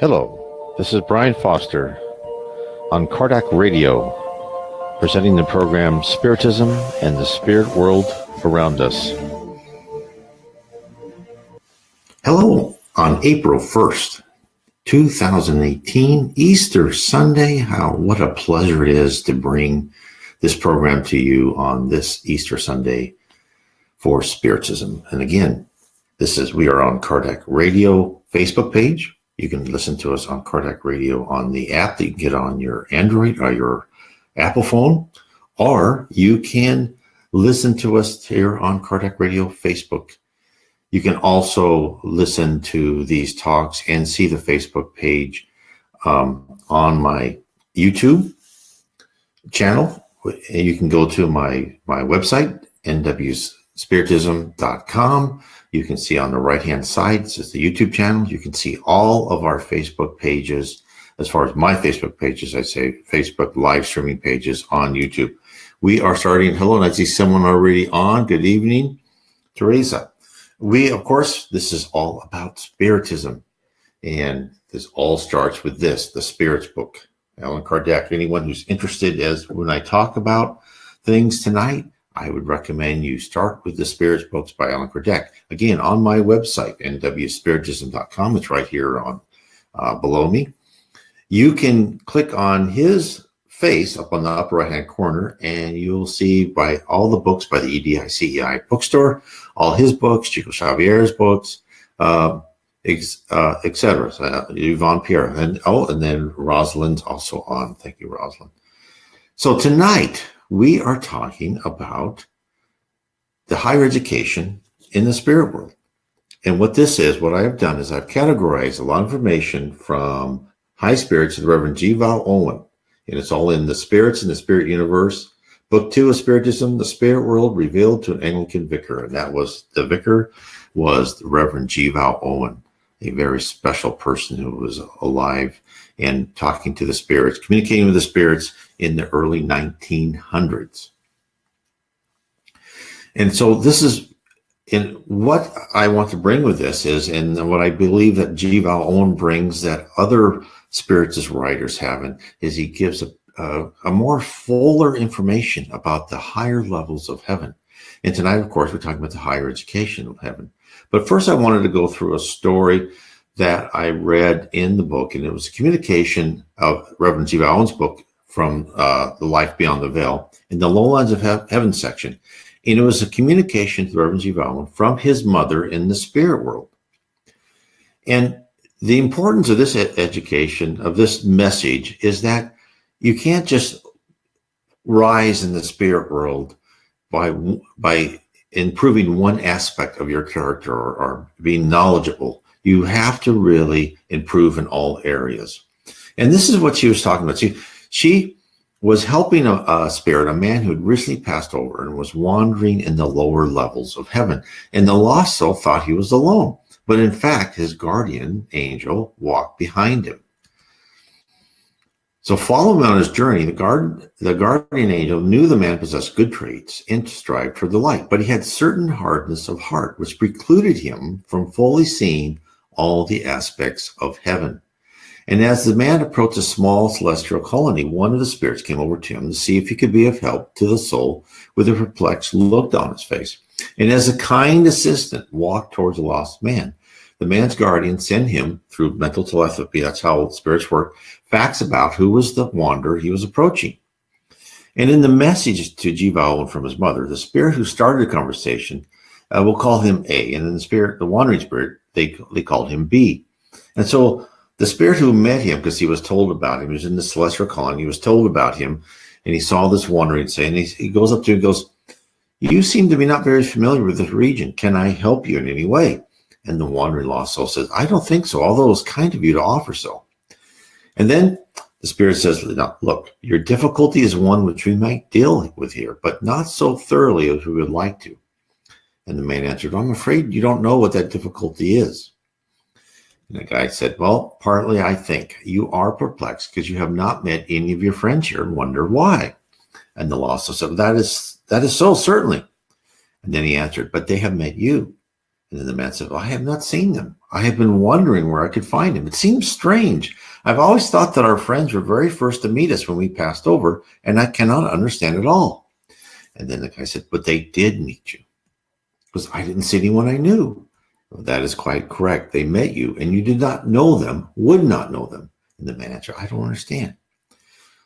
Hello, this is Brian Foster on Kardec Radio, presenting the program Spiritism and the Spirit World Around Us. Hello, on April 1st, 2018, Easter Sunday. What a pleasure it is to bring this program to you on this Easter Sunday for Spiritism. And again, we are on Kardec Radio Facebook page. You can listen to us on Kardec Radio on the app that you can get on your Android or your Apple phone, or you can listen to us here on Kardec Radio Facebook. You can also listen to these talks and see the Facebook page on my YouTube channel. You can go to my website, nwspiritism.com. You can see on the right-hand side, this is the YouTube channel. You can see all of our Facebook pages. As far as my Facebook pages, I say Facebook live streaming pages on YouTube. We are starting. Hello, and I see someone already on. Good evening, Teresa. This is all about Spiritism. And this all starts with the Spirits book. Allan Kardec. Anyone who's interested, when I talk about things tonight, I would recommend you start with the Spirits books by Allan Kardec. Again, on my website, nwspiritism.com. It's right here on below me. You can click on his face up on the upper right-hand corner, and you'll see by all the books by the EDICEI bookstore, all his books, Chico Xavier's books, etc. Yvonne Pierre, and then Rosalind's also on. Thank you, Rosalind. So tonight we are talking about the higher education in the spirit world. And what I have done is I've categorized a lot of information from high spirits of the Reverend G. Vale Owen. And it's all in the Spirits in the Spirit Universe. Book 2 of Spiritism, the Spirit World Revealed to an Anglican Vicar. And the Vicar was the Reverend G. Vale Owen, a very special person who was alive and talking to the spirits, communicating with the spirits in the early 1900s. And so what I want to bring with this and what I believe that G. Vale Owen brings that other Spiritist writers haven't, is he gives a more fuller information about the higher levels of heaven. And tonight, of course, we're talking about the higher education of heaven. But first, I wanted to go through a story that I read in the book, and it was a communication of Reverend G. Vale Owen's book from The Life Beyond the Veil in the Lowlands of Heaven section. And it was a communication to Reverend G. Vale Owen from his mother in the spirit world. And the importance of this education, of this message, is that you can't just rise in the spirit world by improving one aspect of your character or being knowledgeable. You have to really improve in all areas. And this is what she was talking about. She was helping a spirit, a man who had recently passed over and was wandering in the lower levels of heaven. And the lost soul thought he was alone. But in fact, his guardian angel walked behind him. So following on his journey, the guardian angel knew the man possessed good traits and strived for the light, but he had certain hardness of heart, which precluded him from fully seeing all the aspects of heaven. And as the man approached a small celestial colony, one of the spirits came over to him to see if he could be of help to the soul, with a perplexed look on his face. And as a kind assistant walked towards the lost man, the man's guardian sent him, through mental telepathy, that's how spirits work, facts about who was the wanderer he was approaching. And in the message to G. Vale Owen from his mother, the spirit who started the conversation, we'll call him A, and then the wandering spirit, they called him B. And so the spirit who met him, because he was told about him, he was in the celestial colony, he was told about him, and he saw this wandering saint, and he goes up to him and goes, "You seem to be not very familiar with this region. Can I help you in any way?" And the wandering lost soul says, "I don't think so, although it's kind of you to offer so." And then the spirit says, "Now, look, your difficulty is one which we might deal with here, but not so thoroughly as we would like to." And the man answered, "I'm afraid you don't know what that difficulty is." And the guy said, "Well, partly I think you are perplexed because you have not met any of your friends here and wonder why." And the lost soul said, that is so, certainly." And then he answered, "But they have met you, And then the man said, well, I have not seen them. I have been wondering where I could find them. It seems strange. I've always thought that our friends were very first to meet us when we passed over, and I cannot understand it all. And then the guy said, but they did meet you. Because I didn't see anyone I knew. Well, that is quite correct. They met you, and you did not know them, would not know them. And the man answered, I don't understand.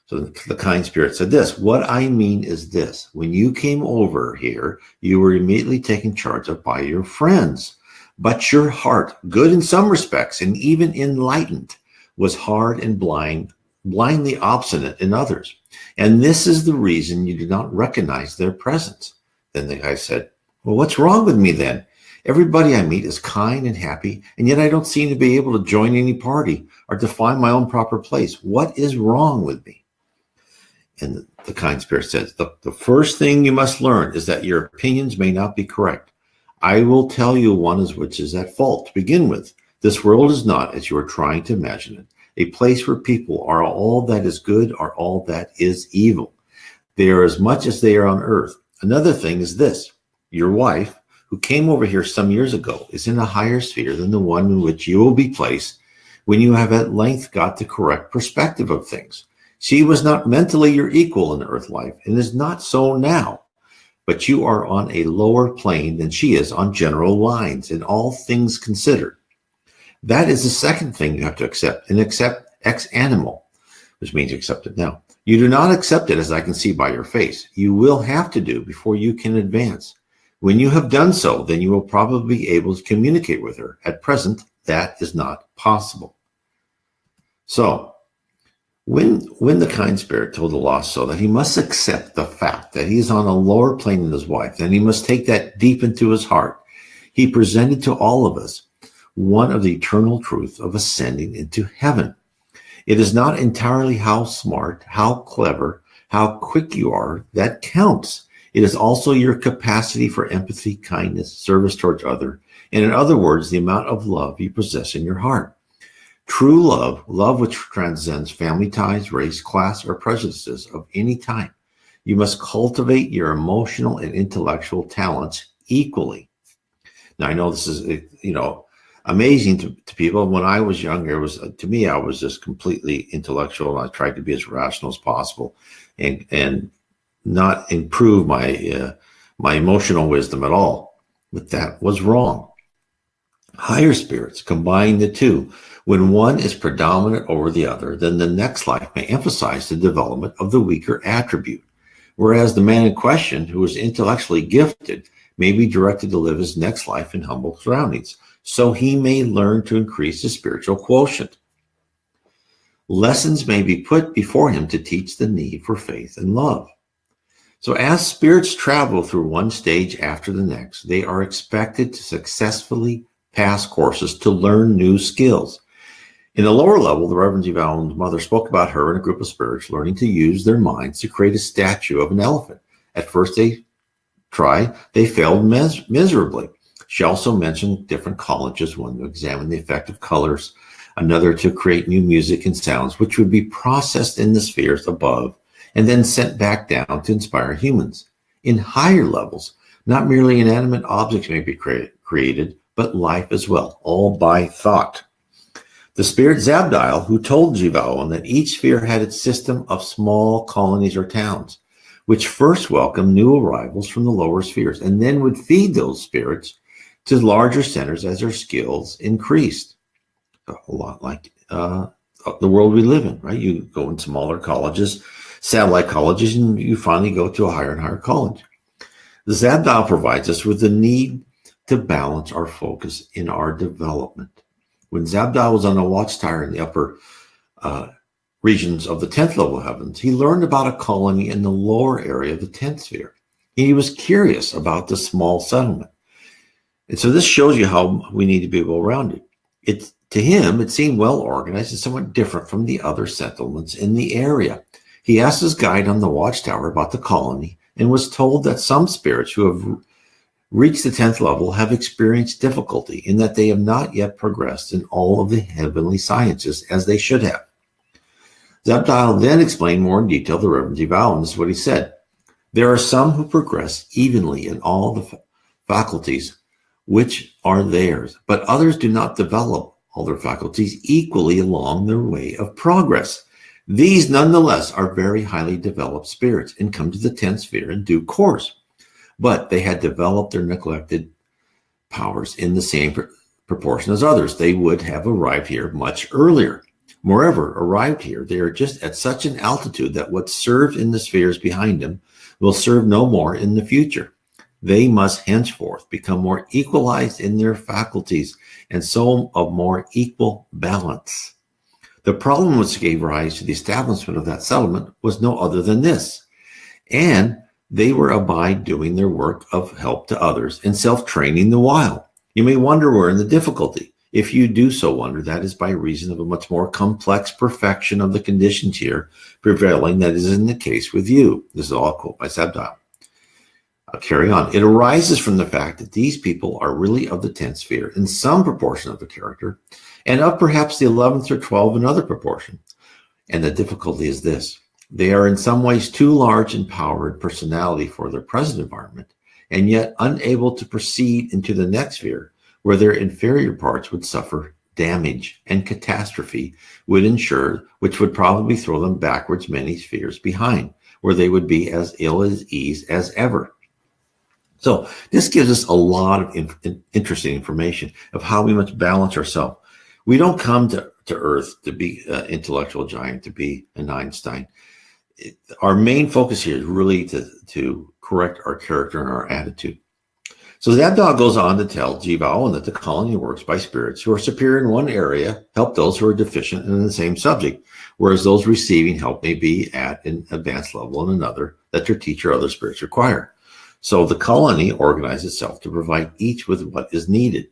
So the kind spirit said this, what I mean is this, when you came over here, you were immediately taken charge of by your friends, but your heart, good in some respects and even enlightened, was hard and blindly obstinate in others. And this is the reason you did not recognize their presence. Then the guy said, well, what's wrong with me then? Everybody I meet is kind and happy, and yet I don't seem to be able to join any party or to find my own proper place. What is wrong with me? And the kind spirit says, the first thing you must learn is that your opinions may not be correct. I will tell you one which is at fault. To begin with, this world is not as you are trying to imagine it, a place where people are all that is good or all that is evil. They are as much as they are on earth. Another thing is this, your wife, who came over here some years ago, is in a higher sphere than the one in which you will be placed when you have at length got the correct perspective of things. She was not mentally your equal in earth life and is not so now, but you are on a lower plane than she is on general lines in all things considered. That is the second thing you have to accept, and accept ex animo, which means you accept it now. You do not accept it as I can see by your face. You will have to do before you can advance. When you have done so, then you will probably be able to communicate with her. At present, that is not possible. So, when the kind spirit told the lost soul that he must accept the fact that he is on a lower plane than his wife, and he must take that deep into his heart, he presented to all of us one of the eternal truth of ascending into heaven. It is not entirely how smart, how clever, how quick you are that counts. It is also your capacity for empathy, kindness, service towards others, and in other words, the amount of love you possess in your heart. True love, love which transcends family ties, race, class, or prejudices of any type. You must cultivate your emotional and intellectual talents equally. Now, I know this is, amazing to people. When I was younger, to me, I was just completely intellectual, and I tried to be as rational as possible and not improve my emotional wisdom at all. But that was wrong. Higher spirits combine the two. When one is predominant over the other, then the next life may emphasize the development of the weaker attribute, whereas the man in question, who is intellectually gifted, may be directed to live his next life in humble surroundings, so he may learn to increase his spiritual quotient. Lessons may be put before him to teach the need for faith and love. So as spirits travel through one stage after the next, they are expected to successfully pass courses to learn new skills. In the lower level, the Reverend Vale Owen's mother spoke about her and a group of spirits learning to use their minds to create a statue of an elephant. At first they tried, they failed miserably. She also mentioned different colleges, one to examine the effect of colors, another to create new music and sounds, which would be processed in the spheres above and then sent back down to inspire humans. In higher levels, not merely inanimate objects may be created, but life as well, all by thought. The spirit Zabdiel, who told Vale Owen that each sphere had its system of small colonies or towns, which first welcomed new arrivals from the lower spheres, and then would feed those spirits to larger centers as their skills increased. A lot like the world we live in, right? You go in smaller colleges, satellite colleges, and you finally go to a higher and higher college. The Zabdiel provides us with the need to balance our focus in our development. When Zabdiel was on a watchtower in the upper regions of the 10th level heavens, he learned about a colony in the lower area of the 10th sphere. He was curious about the small settlement. And so this shows you how we need to be well-rounded. To him, it seemed well organized and somewhat different from the other settlements in the area. He asked his guide on the watchtower about the colony and was told that some spirits who have reached the 10th level have experienced difficulty in that they have not yet progressed in all of the heavenly sciences as they should have. Zabdiel then explained more in detail the Reverend Vale Owen. This is what he said. There are some who progress evenly in all the faculties, which are theirs, but others do not develop all their faculties equally along their way of progress. These, nonetheless, are very highly developed spirits and come to the 10th sphere in due course. But they had developed their neglected powers in the same proportion as others. They would have arrived here much earlier. Moreover, arrived here, they are just at such an altitude that what served in the spheres behind them will serve no more in the future. They must henceforth become more equalized in their faculties and so of more equal balance. The problem which gave rise to the establishment of that settlement was no other than this. And they were abide doing their work of help to others and self-training the while. You may wonder wherein the difficulty. If you do so wonder, that is by reason of a much more complex perfection of the conditions here prevailing that is in the case with you. This is all a quote by Sabdial. I'll carry on. It arises from the fact that these people are really of the 10th sphere in some proportion of the character, and of perhaps the 11th or 12th in other proportion. And the difficulty is this. They are in some ways too large in power and personality for their present environment, and yet unable to proceed into the next sphere, where their inferior parts would suffer damage and catastrophe would ensure, which would probably throw them backwards many spheres behind, where they would be as ill at ease as ever. So this gives us a lot of interesting information of how we must balance ourselves. We don't come to Earth to be an intellectual giant, to be an Einstein. Our main focus here is really to correct our character and our attitude. So Zabdal goes on to tell Vale Owen that the colony works by spirits who are superior in one area help those who are deficient in the same subject, whereas those receiving help may be at an advanced level in another that their teacher or other spirits require. So the colony organizes itself to provide each with what is needed.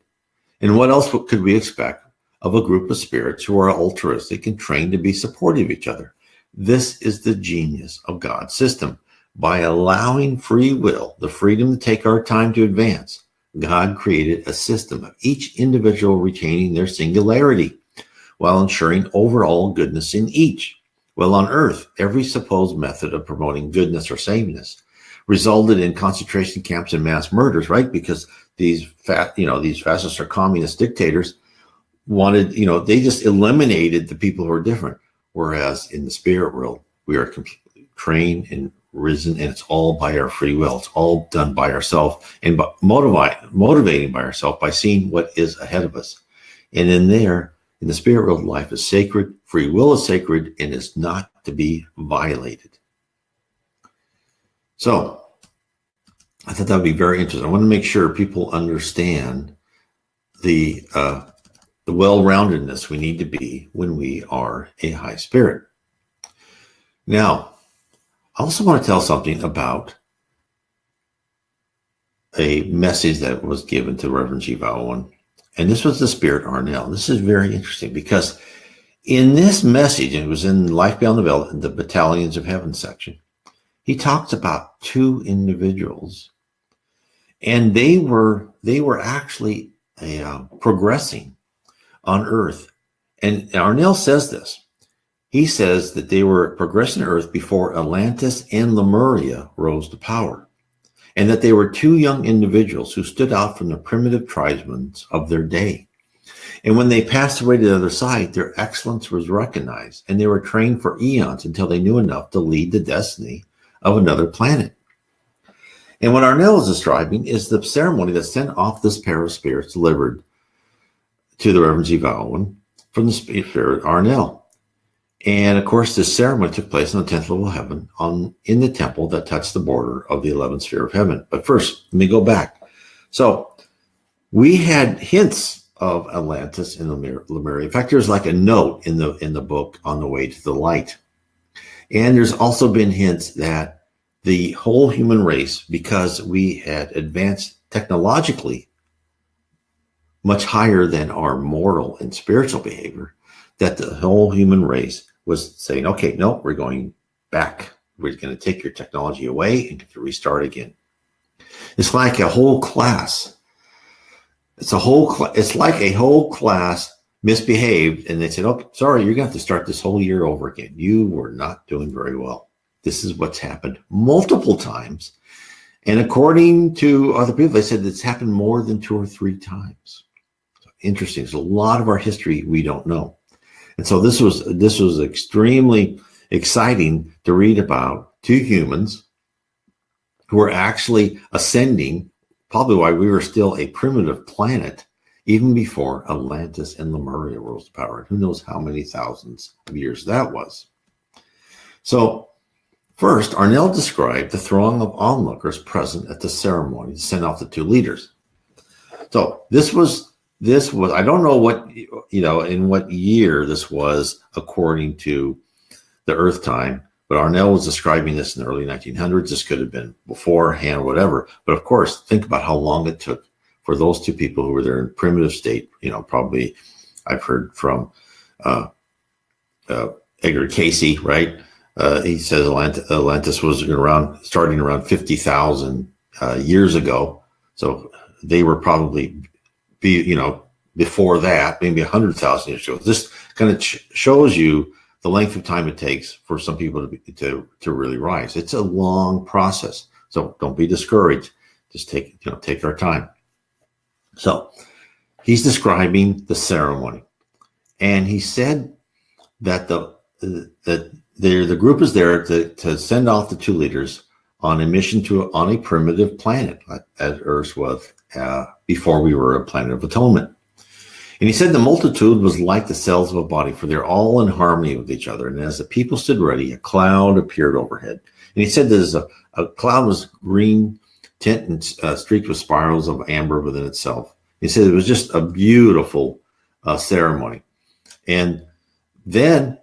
And what else could we expect of a group of spirits who are altruistic and trained to be supportive of each other? This is the genius of God's system. By allowing free will, the freedom to take our time to advance, God created a system of each individual retaining their singularity while ensuring overall goodness in each. Well, on Earth, every supposed method of promoting goodness or sameness resulted in concentration camps and mass murders, right? Because these fascist or communist dictators wanted, they just eliminated the people who are different. Whereas in the spirit world, we are completely trained and risen, and it's all by our free will. It's all done by ourselves and motivating by ourselves by seeing what is ahead of us. And in the spirit world, life is sacred, free will is sacred, and is not to be violated. So I thought that would be very interesting. I want to make sure people understand the well-roundedness we need to be when we are a high spirit. Now, I also want to tell something about a message that was given to Reverend Vale Owen, and this was the Spirit Arnell. This is very interesting because in this message, and it was in Life Beyond the Veil, the Battalions of Heaven section, he talks about two individuals, and they were actually progressing on Earth. And Arnell says this. He says that they were progressing Earth before Atlantis and Lemuria rose to power, and that they were two young individuals who stood out from the primitive tribesmen of their day. And when they passed away to the other side, their excellence was recognized, and they were trained for eons until they knew enough to lead the destiny of another planet. And what Arnell is describing is the ceremony that sent off this pair of spirits delivered to the Reverend Vale Owen from the Spirit Arnell. And of course, this ceremony took place on the 10th level of heaven in the temple that touched the border of the 11th sphere of heaven. But first, let me go back. So we had hints of Atlantis and Lemuria. In fact, there's like a note in the book On the Way to the Light. And there's also been hints that the whole human race, because we had advanced technologically much higher than our moral and spiritual behavior, that the whole human race was saying, okay, no, we're going back. We're going to take your technology away and get to restart again. It's like a whole class. It's like a whole class misbehaved, and they said, oh, sorry, you're going to have to start this whole year over again. You were not doing very well. This is what's happened multiple times And according to other people, they said it's happened more than 2 or 3 times. So interesting. There's a lot of our history we don't know. And so this was extremely exciting to read about 2 humans who were actually ascending, probably why we were still a primitive planet, even before Atlantis and Lemuria rose to power. Who knows how many thousands of years that was. So first, Arnell described the throng of onlookers present at the ceremony to send off the 2 leaders. So this was, I don't know what, in what year this was according to the Earth time, but Arnell was describing this in the early 1900s. This could have been beforehand or whatever. But of course, think about how long it took for those 2 people who were there in primitive state. Probably I've heard from Edgar Casey, right? He says Atlantis was starting around 50,000 years ago. So they were probably before that, maybe 100,000 years ago. This kind of shows you the length of time it takes for some people to really rise. It's a long process. So don't be discouraged. Just take our time. So he's describing the ceremony, and he said that the group is there to send off the 2 leaders on a mission on a primitive planet, as Earth was before we were a planet of atonement. And he said the multitude was like the cells of a body, for they're all in harmony with each other. And as the people stood ready, a cloud appeared overhead. And he said there's a cloud was green tint and streaked with spirals of amber within itself. He said it was just a beautiful ceremony. And then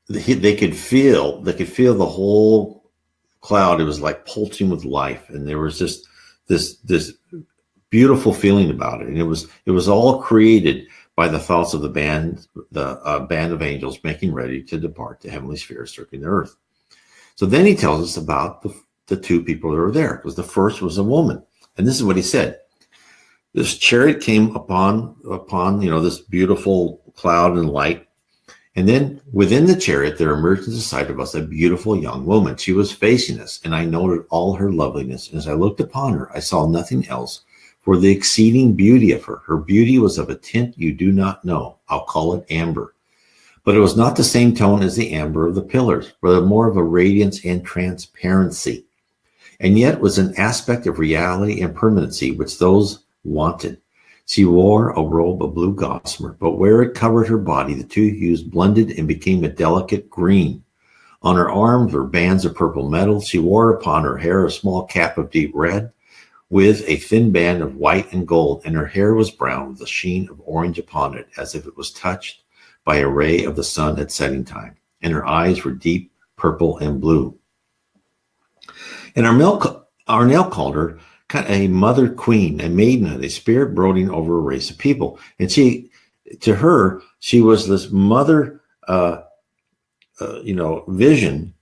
they could feel the whole cloud. It was like pulsing with life, and there was just this beautiful feeling about it. And it was all created by the thoughts of the band of angels making ready to depart to heavenly spheres circling the earth. So then he tells us about the 2 people that were there, because the first was a woman, and this is what he said: this chariot came upon this beautiful cloud and light. And then within the chariot, there emerged into sight of us a beautiful young woman. She was facing us, and I noted all her loveliness. And as I looked upon her, I saw nothing else for the exceeding beauty of her. Her beauty was of a tint you do not know. I'll call it amber. But it was not the same tone as the amber of the pillars, but more of a radiance and transparency. And yet was an aspect of reality and permanency which those wanted. She wore a robe of blue gossamer, but where it covered her body, the 2 hues blended and became a delicate green. On her arms were bands of purple metal. She wore upon her hair a small cap of deep red, with a thin band of white and gold, and her hair was brown with a sheen of orange upon it, as if it was touched by a ray of the sun at setting time. And her eyes were deep purple and blue. And Arnell called her kind of a mother queen, a maidenhood, a spirit brooding over a race of people. And to her, she was this mother, vision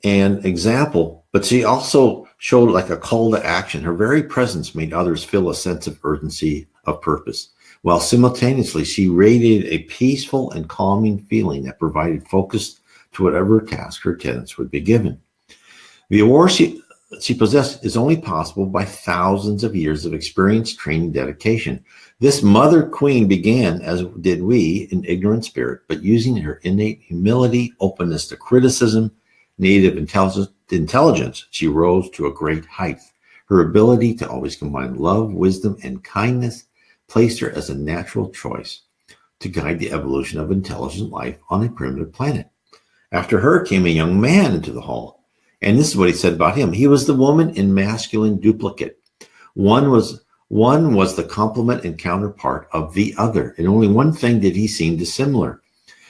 and example, but she also showed like a call to action. Her very presence made others feel a sense of urgency of purpose, while simultaneously she radiated a peaceful and calming feeling that provided focus to whatever task her tenants would be given. The aura she possessed is only possible by thousands of years of experience, training, dedication. This mother queen began, as did we, in ignorant spirit, but using her innate humility, openness to criticism, native intelligence, she rose to a great height. Her ability to always combine love, wisdom, and kindness placed her as a natural choice to guide the evolution of intelligent life on a primitive planet. After her came a young man into the hall. And this is what he said about him. He was the woman in masculine duplicate. One was the complement and counterpart of the other. In only one thing did he seem dissimilar.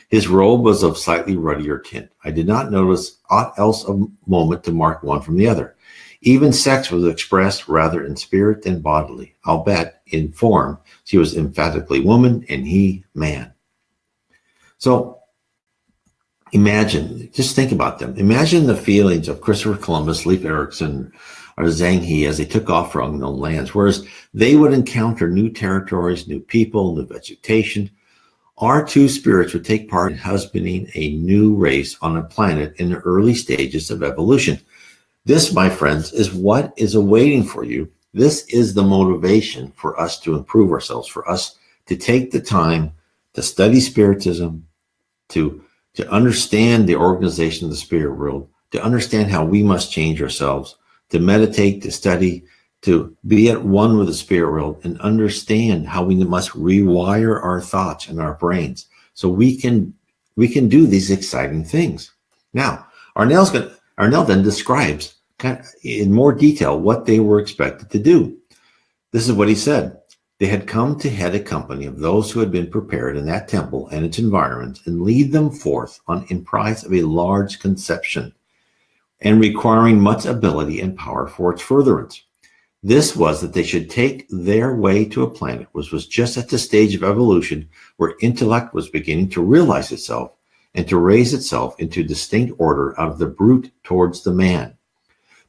His robe was of slightly ruddier tint. I did not notice aught else of moment to mark one from the other. Even sex was expressed rather in spirit than bodily. I'll bet in form she was emphatically woman and he man. So imagine, just think about them. Imagine the feelings of Christopher Columbus, Leif Erikson, or Zhang He as they took off for unknown lands, whereas they would encounter new territories, new people, new vegetation. Our 2 spirits would take part in husbanding a new race on a planet in the early stages of evolution. This, my friends, is what is awaiting for you. This is the motivation for us to improve ourselves, for us to take the time to study Spiritism, to understand the organization of the spirit world, to understand how we must change ourselves, to meditate, to study, to be at one with the spirit world, and understand how we must rewire our thoughts and our brains so we can do these exciting things. Now, Arnell then describes kind of in more detail what they were expected to do. This is what he said. They had come to head a company of those who had been prepared in that temple and its environment and lead them forth on in prize of a large conception and requiring much ability and power for its furtherance. This was that they should take their way to a planet which was just at the stage of evolution where intellect was beginning to realize itself and to raise itself into distinct order out of the brute towards the man.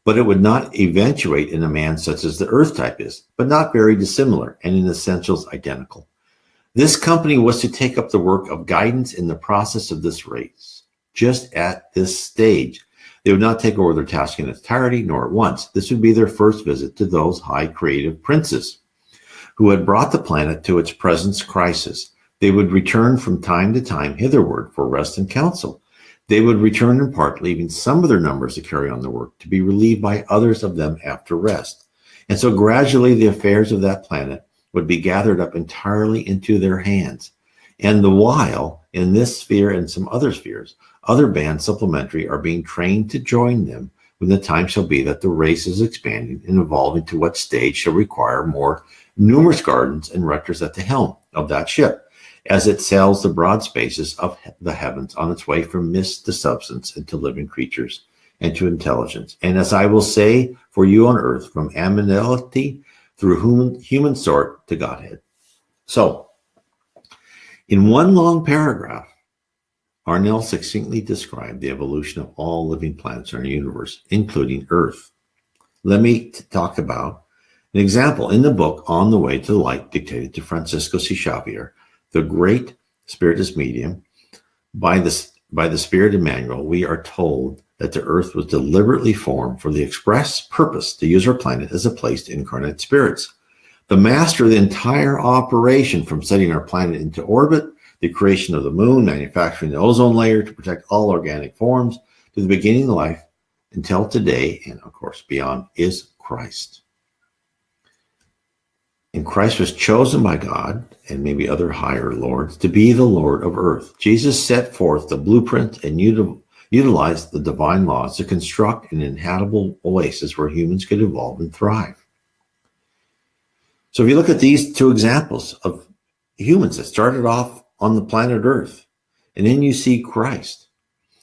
But it would not eventuate in a man such as the Earth type is, but not very dissimilar and in essentials identical. This company was to take up the work of guidance in the process of this race, just at this stage. They would not take over their task in its entirety, nor at once. This would be their first visit to those high creative princes who had brought the planet to its present crisis. They would return from time to time hitherward for rest and counsel. They would return in part, leaving some of their numbers to carry on the work, to be relieved by others of them after rest. And so gradually the affairs of that planet would be gathered up entirely into their hands. And the while, in this sphere and some other spheres, other bands supplementary are being trained to join them when the time shall be that the race is expanding and evolving to what stage shall require more numerous guardians and rectors at the helm of that ship, as it sails the broad spaces of the heavens on its way from mist to substance and to living creatures and to intelligence. And as I will say for you on earth, from aminality through human sort to Godhead. So, in one long paragraph, Arnell succinctly described the evolution of all living planets in our universe, including Earth. Let me talk about an example in the book On the Way to the Light, dictated to Francisco C. Xavier, the great Spiritist medium. By the Spirit Emmanuel, we are told that the Earth was deliberately formed for the express purpose to use our planet as a place to incarnate spirits. The master of the entire operation, from setting our planet into orbit, the creation of the moon, manufacturing the ozone layer to protect all organic forms, to the beginning of life until today, and of course beyond, is Christ. And Christ was chosen by God and maybe other higher lords to be the Lord of earth. Jesus set forth the blueprint and utilized the divine laws to construct an inhabitable oasis where humans could evolve and thrive. So if you look at these two examples of humans that started off on the planet Earth, and then you see Christ,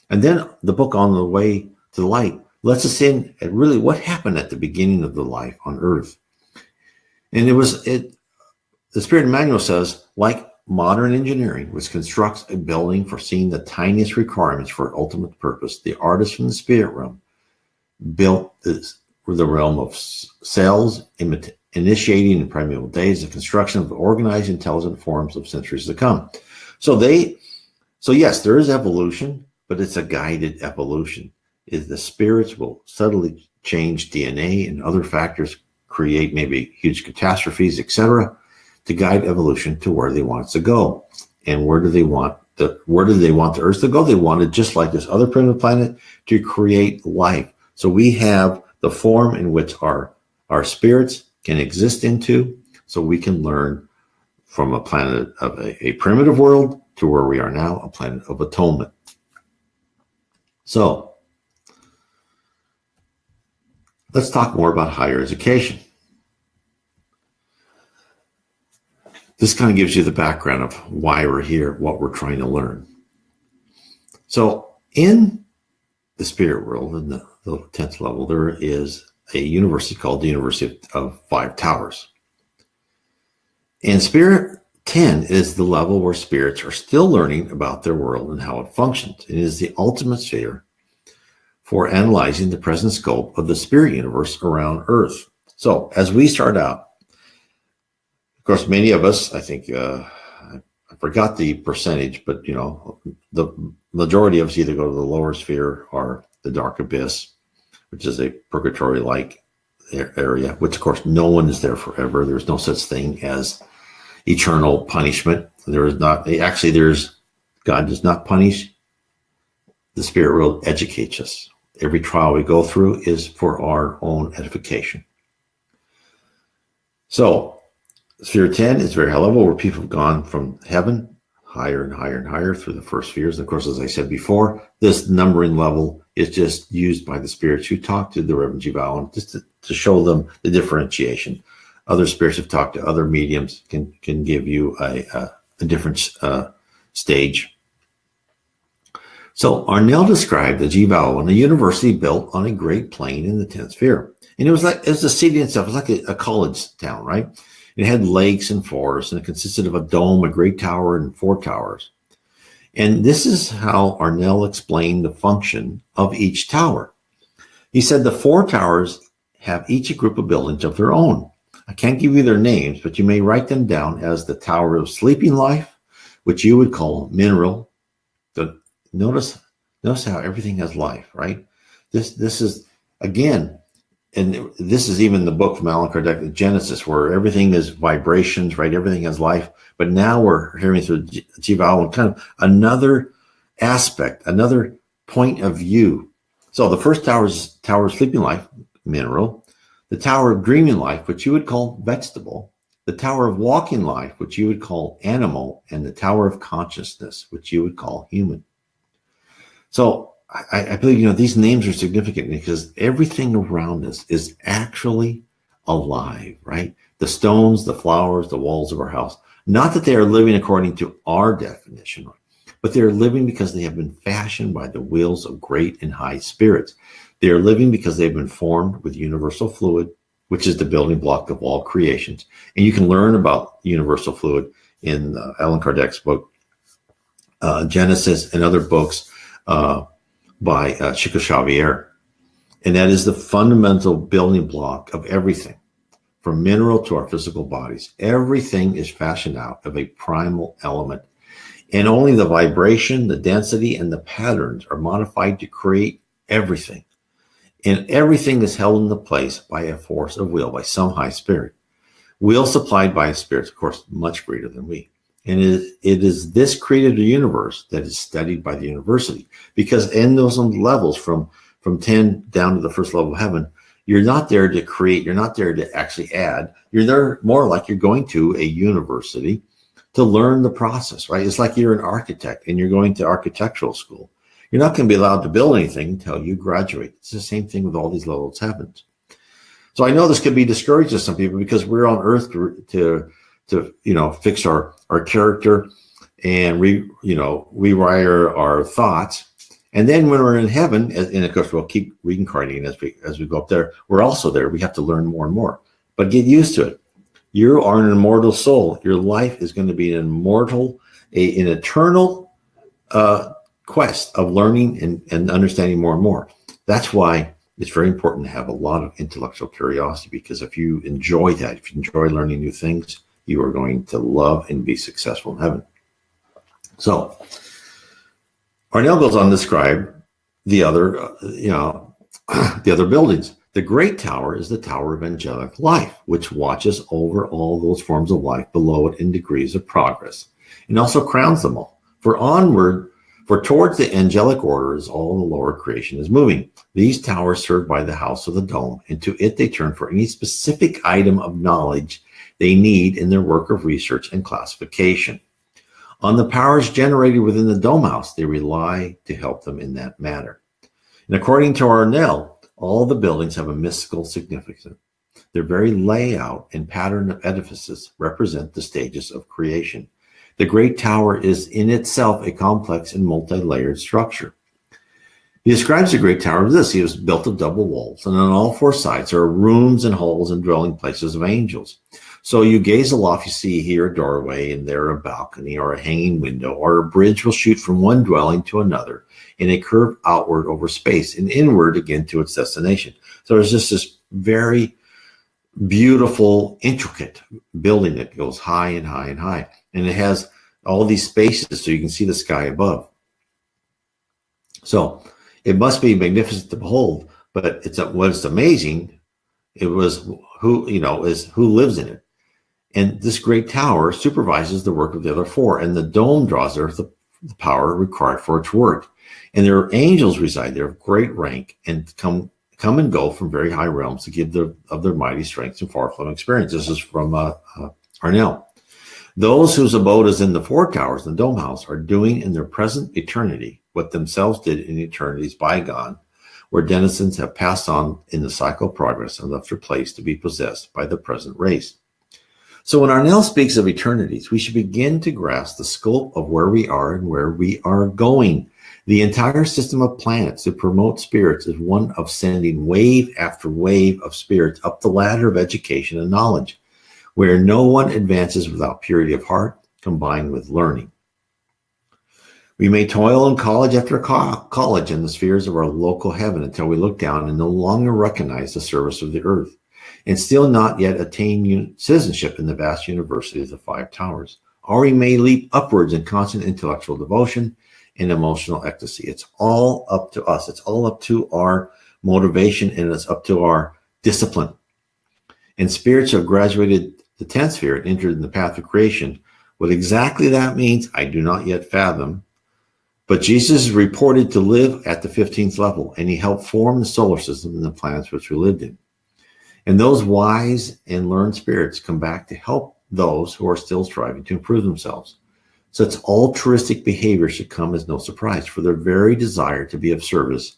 and then the book On the Way to the Light lets us in at really what happened at the beginning of the life on Earth. And the Spirit Manual says, like modern engineering, which constructs a building foreseeing the tiniest requirements for ultimate purpose, the artist from the spirit realm built the realm of cells, initiating in primeval days the construction of the organized, intelligent forms of centuries to come. So yes, there is evolution, but it's a guided evolution. The spirits will subtly change DNA and other factors, create maybe huge catastrophes, etc., to guide evolution to where they want it to go. And where do they want the Earth to go? They wanted, just like this other primitive planet, to create life. So we have the form in which our spirits can exist into, so we can learn from a planet of a primitive world to where we are now, a planet of atonement. So let's talk more about higher education. This kind of gives you the background of why we're here, what we're trying to learn. So in the spirit world, in the 10th level, there is a university called the University of Five Towers. And Spirit 10 is the level where spirits are still learning about their world and how it functions. It is the ultimate sphere for analyzing the present scope of the spirit universe around Earth. So as we start out, of course, many of us, I think, I forgot the percentage, but, the majority of us either go to the lower sphere or the dark abyss, which is a purgatory-like area, which of course no one is there forever. There's no such thing as eternal punishment. There is not, actually God does not punish. The spirit world educates us. Every trial we go through is for our own edification. So sphere 10 is very high level, where people have gone from heaven higher and higher and higher through the first spheres. And of course, as I said before, this numbering level is just used by the spirits who talk to the Reverend Vale Owen, just to show them the differentiation. Other spirits have talked to other mediums, can give you a different stage. So Arnell described the Vale Owen, a university built on a great plain in the 10th sphere. And it was a city and stuff. It was like a college town, right? It had lakes and forests, and it consisted of a dome, a great tower, and 4 towers. And this is how Arnell explained the function of each tower. He said the 4 towers have each a group of buildings of their own. I can't give you their names, but you may write them down as the Tower of Sleeping Life, which you would call mineral. Notice how everything has life, right? This is, again, and this is even the book from Allan Kardec, Genesis, where everything is vibrations, right? Everything has life. But now we're hearing through Vale Owen kind of another aspect, another point of view. So the first tower is Tower of Sleeping Life, mineral. The Tower of Dreaming Life, which you would call vegetable. The Tower of Walking Life, which you would call animal. And the Tower of Consciousness, which you would call human. So I believe, these names are significant because everything around us is actually alive, right? The stones, the flowers, the walls of our house. Not that they are living according to our definition, but they are living because they have been fashioned by the wills of great and high spirits. They are living because they've been formed with universal fluid, which is the building block of all creations. And you can learn about universal fluid in Allan Kardec's book, Genesis, and other books by Chico Xavier. And that is the fundamental building block of everything, from mineral to our physical bodies. Everything is fashioned out of a primal element. And only the vibration, the density, and the patterns are modified to create everything. And everything is held into place by a force of will, by some high spirit. Will supplied by a spirit, of course, much greater than we. And it is this created universe that is studied by the university, because in those levels from 10 down to the first level of heaven, you're not there to create, you're not there to actually add, you're there more like you're going to a university to learn the process, right? It's like you're an architect and you're going to architectural school. You're not going to be allowed to build anything until you graduate. It's the same thing with all these levels of heavens. So I know this could be discouraging to some people because we're on earth to fix our character and rewire our thoughts. And then when we're in heaven, and of course we'll keep reincarnating as we go up there, we're also there. We have to learn more and more. But get used to it. You are an immortal soul. Your life is going to be an eternal quest of learning and understanding more and more. That's why it's very important to have a lot of intellectual curiosity, because if you enjoy that, if you enjoy learning new things, you are going to love and be successful in heaven. So Arnell goes on to describe the other, the other buildings. The great tower is the tower of angelic life, which watches over all those forms of life below it in degrees of progress, and also crowns them all. For towards the angelic orders, all the lower creation is moving. These towers serve by the house of the dome, and to it they turn for any specific item of knowledge they need in their work of research and classification. On the powers generated within the dome house, they rely to help them in that matter. And according to Arnell, all the buildings have a mystical significance. Their very layout and pattern of edifices represent the stages of creation. The great tower is in itself a complex and multi-layered structure. He describes the great tower as this. He was built of double walls, and on all 4 sides are rooms and halls and dwelling places of angels. So you gaze aloft, you see here a doorway, and there a balcony or a hanging window, or a bridge will shoot from one dwelling to another in a curve outward over space and inward again to its destination. So there's just this very beautiful, intricate building that goes high and high and high. And it has all these spaces so you can see the sky above. So it must be magnificent to behold, But what's amazing, it was who lives in it. And this great tower supervises the work of the other four, and the dome draws there the power required for its work. And there are angels reside there of great rank and come and go from very high realms to give of their mighty strengths and far-flung experience. This is from Arnell. Those whose abode is in the four towers, the dome house, are doing in their present eternity what themselves did in eternities bygone, where denizens have passed on in the cycle of progress and left their place to be possessed by the present race. So when Arnell speaks of eternities, we should begin to grasp the scope of where we are and where we are going. The entire system of planets to promote spirits is one of sending wave after wave of spirits up the ladder of education and knowledge, where no one advances without purity of heart combined with learning. We may toil in college after college in the spheres of our local heaven until we look down and no longer recognize the service of the earth, and still not yet attain citizenship in the vast university of the five towers. Or we may leap upwards in constant intellectual devotion and emotional ecstasy. It's all up to us. It's all up to our motivation, and it's up to our discipline. And spirits who have graduated the 10th sphere and entered in the path of creation. What exactly that means, I do not yet fathom. But Jesus is reported to live at the 15th level, and he helped form the solar system and the planets which we lived in. And those wise and learned spirits come back to help those who are still striving to improve themselves. Such altruistic behavior should come as no surprise, for their very desire to be of service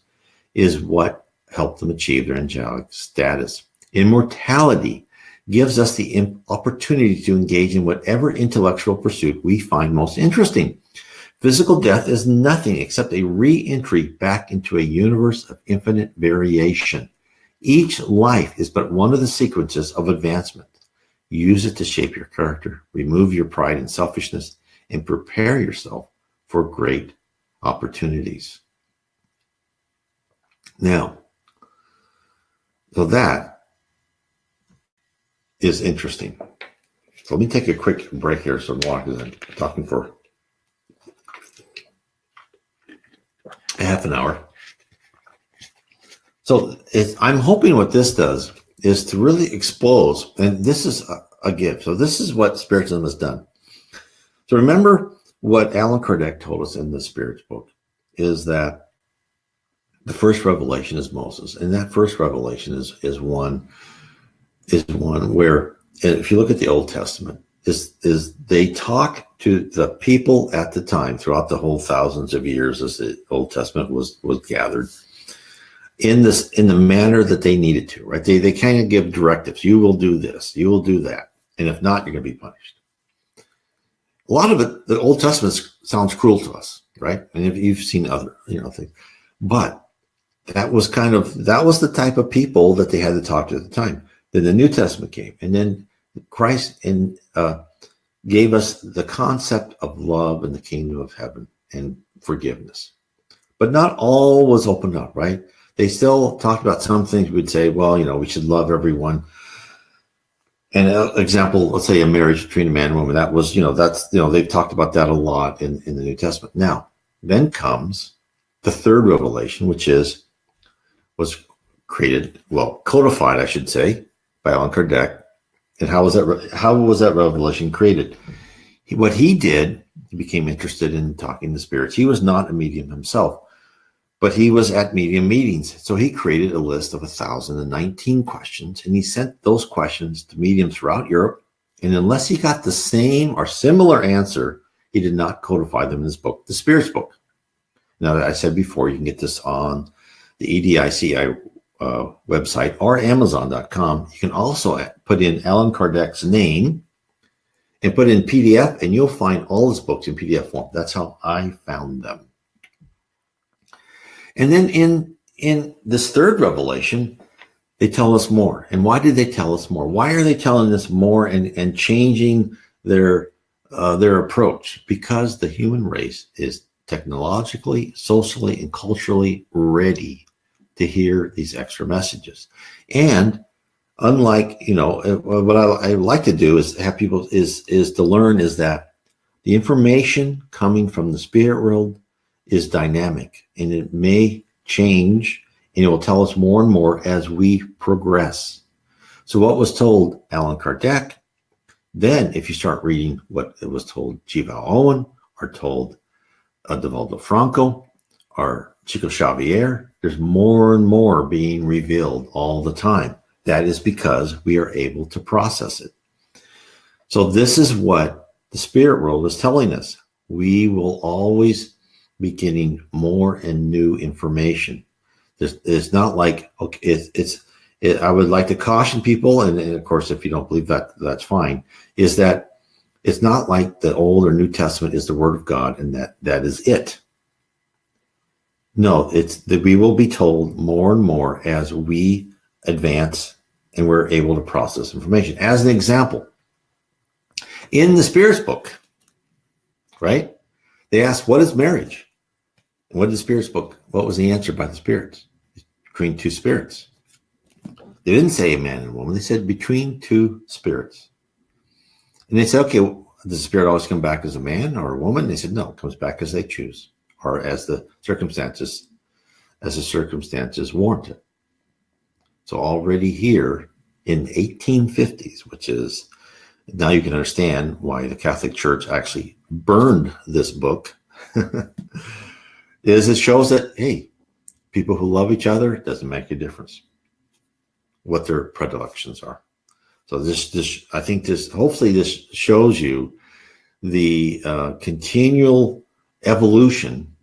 is what helped them achieve their angelic status. Immortality gives us the opportunity to engage in whatever intellectual pursuit we find most interesting. Physical death is nothing except a re-entry back into a universe of infinite variation. Each life is but one of the sequences of advancement. Use it to shape your character, remove your pride and selfishness, and prepare yourself for great opportunities. Now, so that is interesting. So let me take a quick break here so because I'm talking for a half an hour. So I'm hoping what this does is to really expose, and this is a gift. So this is what Spiritism has done. So remember what Allan Kardec told us in the Spirits book is that the first revelation is Moses, and that first revelation is one where, and if you look at the Old Testament, is they talk to the people at the time throughout the whole thousands of years as the Old Testament was gathered in the manner that they needed to, right? They kind of give directives. You will do this, you will do that, and if not, you're going to be punished. A lot of it, the Old Testament sounds cruel to us, right? And if you've seen other, things, but that was the type of people that they had to talk to at the time. Then the New Testament came, and then Christ gave us the concept of love and the kingdom of heaven and forgiveness. But not all was opened up, right? They still talked about some things. We'd say, well, we should love everyone. And an example, let's say a marriage between a man and woman, that was, they've talked about that a lot in the New Testament. Now, then comes the third revelation, which was created, codified, I should say, by Allan Kardec. And how was that revelation created? What he did, he became interested in talking to spirits. He was not a medium himself, but he was at medium meetings. So he created a list of 1,019 questions, and he sent those questions to mediums throughout Europe. And unless he got the same or similar answer, he did not codify them in his book, the Spirits book. Now, I said before, you can get this on the EDICI website or Amazon.com. You can also put in Allan Kardec's name and put in PDF, and you'll find all his books in PDF form. That's how I found them. And then in this third revelation, they tell us more. And why did they tell us more? Why are they telling us more and changing their approach? Because the human race is technologically, socially, and culturally ready to hear these extra messages. And unlike, what I like to do is have people is to learn is that the information coming from the spirit world is dynamic, and it may change and it will tell us more and more as we progress. So what was told Allan Kardec, then if you start reading what it was told G. Vale Owen, or told Divaldo Franco, or Chico Xavier, there's more and more being revealed all the time. That is because we are able to process it. So this is what the spirit world is telling us. We will always be getting more and new information. It's not like, okay, I would like to caution people, and of course, if you don't believe that, that's fine, is that it's not like the Old or New Testament is the Word of God and that is it. No, it's that we will be told more and more as we advance and we're able to process information. As an example, in the Spirits book, right? They asked, what is marriage? And what did the Spirits book, what was the answer by the Spirits? Between two spirits. They didn't say a man and a woman. They said between two spirits. And they said, okay, does the spirit always come back as a man or a woman? They said, no, it comes back as they choose, or as the circumstances warrant it. So already here in 1850s, which is, now you can understand why the Catholic Church actually burned this book, is it shows that, hey, people who love each other, it doesn't make a difference what their predilections are. So this I think hopefully this shows you the continual evolution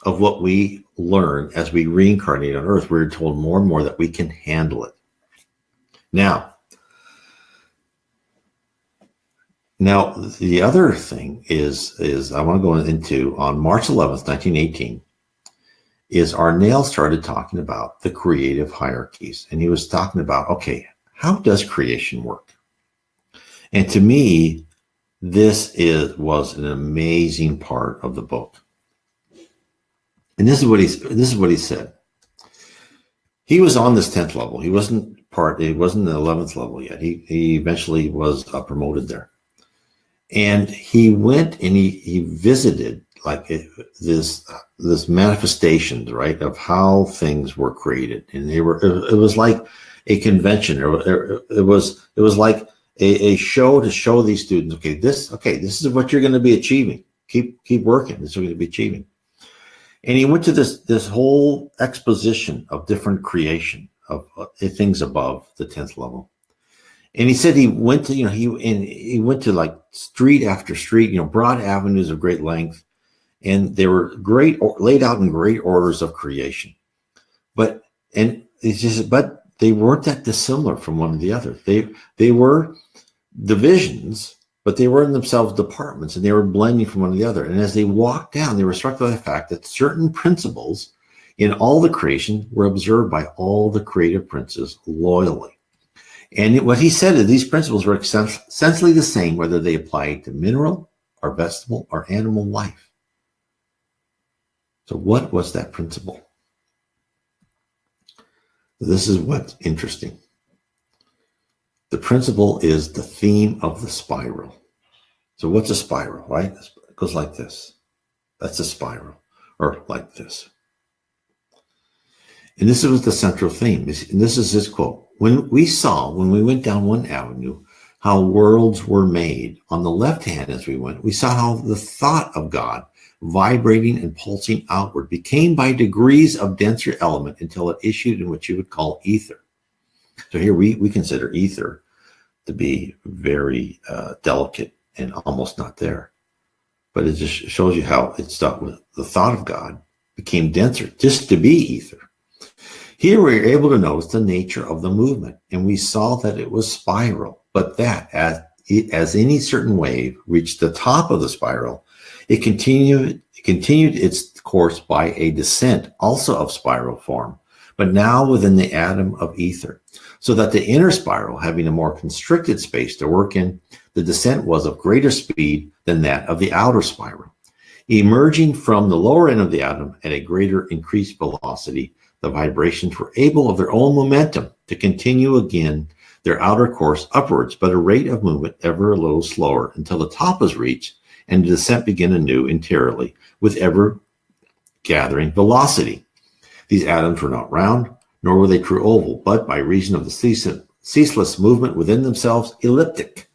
of what we learn as we reincarnate on Earth. We're told more and more that we can handle it. Now, the other thing is I want to go into, on March 11th, 1918, is Arnell started talking about the creative hierarchies. And he was talking about, okay, how does creation work? And to me, this was an amazing part of the book. And this is what he said. He was on this 10th level. He wasn't the 11th level yet. He eventually was promoted there. And he went and he visited like this manifestations, right, of how things were created. And it was like a convention, it was like a show to show these students, this is what you're going to be achieving. Keep working. This is what you're going to be achieving. And he went to this whole exposition of different creation of things above the 10th level. And he said he went to, he went to like street after street, broad avenues of great length. And they were laid out in great orders of creation. But they weren't that dissimilar from one to the other. They were divisions, but they were in themselves departments, and they were blending from one to the other. And as they walked down, they were struck by the fact that certain principles in all the creation were observed by all the creative princes loyally. And what he said is these principles were essentially the same, whether they applied to mineral or vegetable or animal life. So what was that principle? This is what's interesting. The principle is the theme of the spiral. So what's a spiral, right? It goes like this. That's a spiral, or like this. And this was the central theme. And this is his quote. When we went down one avenue, how worlds were made. On the left hand as we went, we saw how the thought of God, vibrating and pulsing outward, became by degrees of denser element until it issued in what you would call ether. So here we consider ether to be very delicate and almost not there. But it just shows you how it started with the thought of God became denser just to be ether. Here we were able to notice the nature of the movement, and we saw that it was spiral, but that as any certain wave reached the top of the spiral, it continued its course by a descent, also of spiral form, but now within the atom of ether, so that the inner spiral, having a more constricted space to work in, the descent was of greater speed than that of the outer spiral. Emerging from the lower end of the atom at a greater increased velocity, the vibrations were able of their own momentum to continue again their outer course upwards, but a rate of movement ever a little slower until the top was reached and the descent began anew interiorly with ever gathering velocity. These atoms were not round, nor were they true oval, but by reason of the ceaseless movement within themselves, elliptic.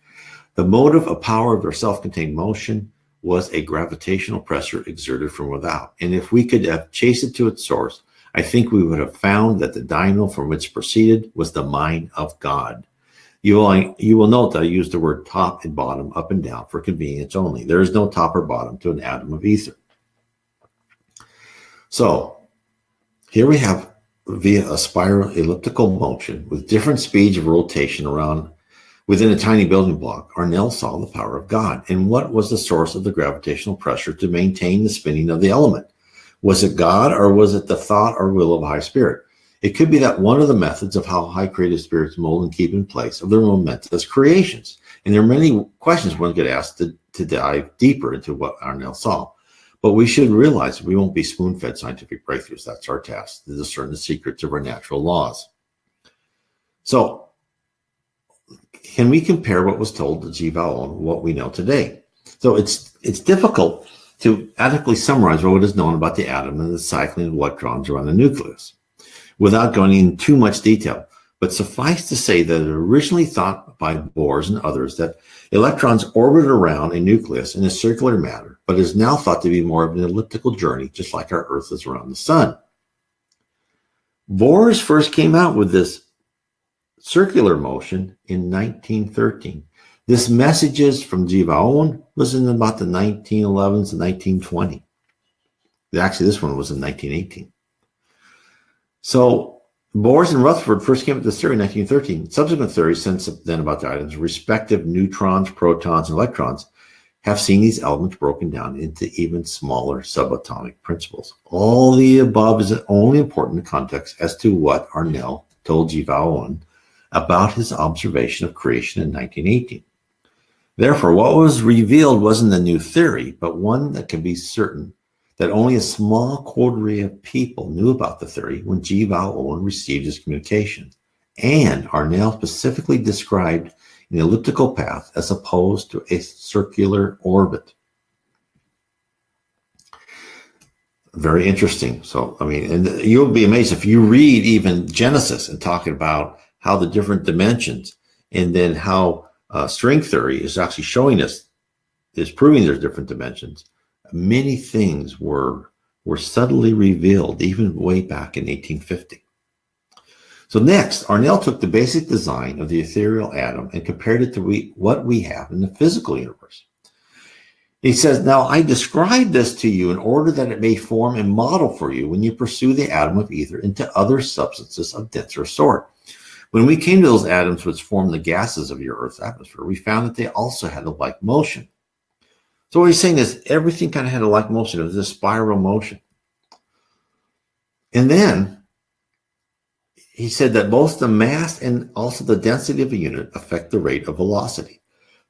The motive of power of their self-contained motion was a gravitational pressure exerted from without. And if we could have chased it to its source, I think we would have found that the dynamo from which proceeded was the mind of God. You will note that I used the word top and bottom, up and down, for convenience only. There is no top or bottom to an atom of ether. So here we have, via a spiral elliptical motion with different speeds of rotation around within a tiny building block, Arnell saw the power of God. And what was the source of the gravitational pressure to maintain the spinning of the element? Was it God, or was it the thought or will of a high spirit? It could be that one of the methods of how high creative spirits mold and keep in place of their momentous creations. And there are many questions one could ask to dive deeper into what Arnell saw. But we should realize we won't be spoon-fed scientific breakthroughs. That's our task, to discern the secrets of our natural laws. So, can we compare what was told to G. Vale Owen, what we know today? So it's difficult to adequately summarize what is known about the atom and the cycling of electrons around the nucleus without going into too much detail. But suffice to say that it originally thought by Bohr and others that electrons orbit around a nucleus in a circular manner, but is now thought to be more of an elliptical journey, just like our Earth is around the sun. Bohr first came out with this circular motion in 1913. This messages from G. Vale Owen was in about the 1911s and 1920. Actually, this one was in 1918. So Bohr and Rutherford first came up with this theory in 1913. Subsequent theories since then about the items, respective neutrons, protons, and electrons, have seen these elements broken down into even smaller subatomic principles. All the above is only important in context as to what Arnell told G. Vale Owen about his observation of creation in 1918. Therefore, what was revealed wasn't a new theory, but one that can be certain that only a small coterie of people knew about the theory when G. Vale Owen received his communication. And Arnell specifically described an elliptical path as opposed to a circular orbit. Very interesting. So, I mean, and you'll be amazed if you read even Genesis and talking about how the different dimensions, and then how string theory is actually showing us, is proving there's different dimensions. Many things were subtly revealed even way back in 1850. So next, Arnell took the basic design of the ethereal atom and compared it to what we have in the physical universe. He says, now I describe this to you in order that it may form a model for you when you pursue the atom of ether into other substances of denser sort. When we came to those atoms which form the gases of your Earth's atmosphere, we found that they also had a like motion. So what he's saying is everything kind of had a like motion. It was a spiral motion. And then he said that both the mass and also the density of a unit affect the rate of velocity.